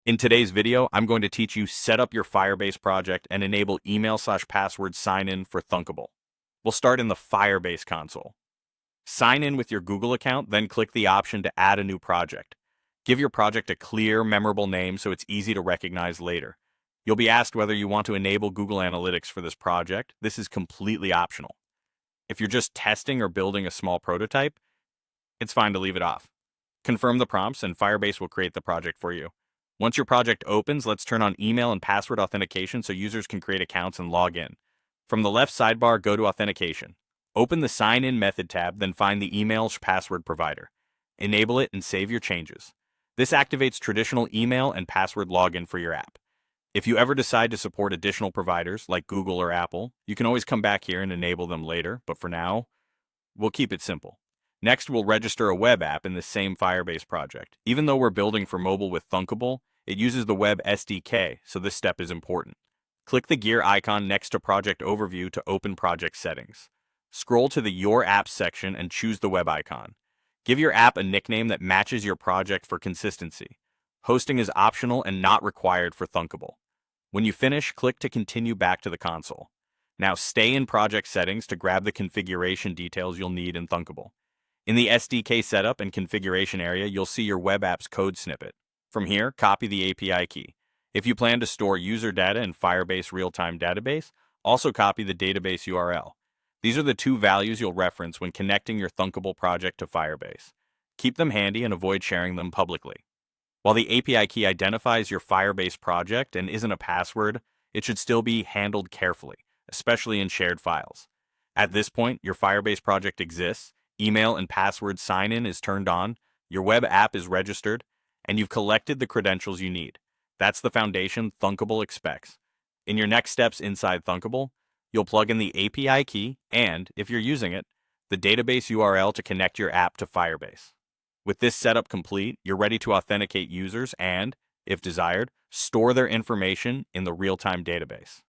In today's video, I'm going to teach you set up your Firebase project and enable email/password sign-in for Thunkable. We'll start in the Firebase console. Sign in with your Google account, then click the option to add a new project. Give your project a clear, memorable name so it's easy to recognize later. You'll be asked whether you want to enable Google Analytics for this project. This is completely optional. If you're just testing or building a small prototype, it's fine to leave it off. Confirm the prompts and Firebase will create the project for you. Once your project opens, let's turn on email and password authentication so users can create accounts and log in. From the left sidebar, go to Authentication. Open the Sign In Method tab, then find the email/password provider. Enable it and save your changes. This activates traditional email and password login for your app. If you ever decide to support additional providers like Google or Apple, you can always come back here and enable them later, but for now, we'll keep it simple. Next, we'll register a web app in the same Firebase project. Even though we're building for mobile with Thunkable, it uses the web SDK, so this step is important. Click the gear icon next to Project Overview to open project settings. Scroll to the Your Apps section and choose the web icon. Give your app a nickname that matches your project for consistency. Hosting is optional and not required for Thunkable. When you finish, click to continue back to the console. Now stay in project settings to grab the configuration details you'll need in Thunkable. In the SDK setup and configuration area, you'll see your web app's code snippet. From here, copy the API key. If you plan to store user data in Firebase real-time database, also copy the database URL. These are the two values you'll reference when connecting your Thunkable project to Firebase. Keep them handy and avoid sharing them publicly. While the API key identifies your Firebase project and isn't a password, it should still be handled carefully, especially in shared files. At this point, your Firebase project exists, email and password sign-in is turned on, your web app is registered, and you've collected the credentials you need. That's the foundation Thunkable expects. In your next steps inside Thunkable, you'll plug in the API key and, if you're using it, the database URL to connect your app to Firebase. With this setup complete, you're ready to authenticate users and, if desired, store their information in the real-time database.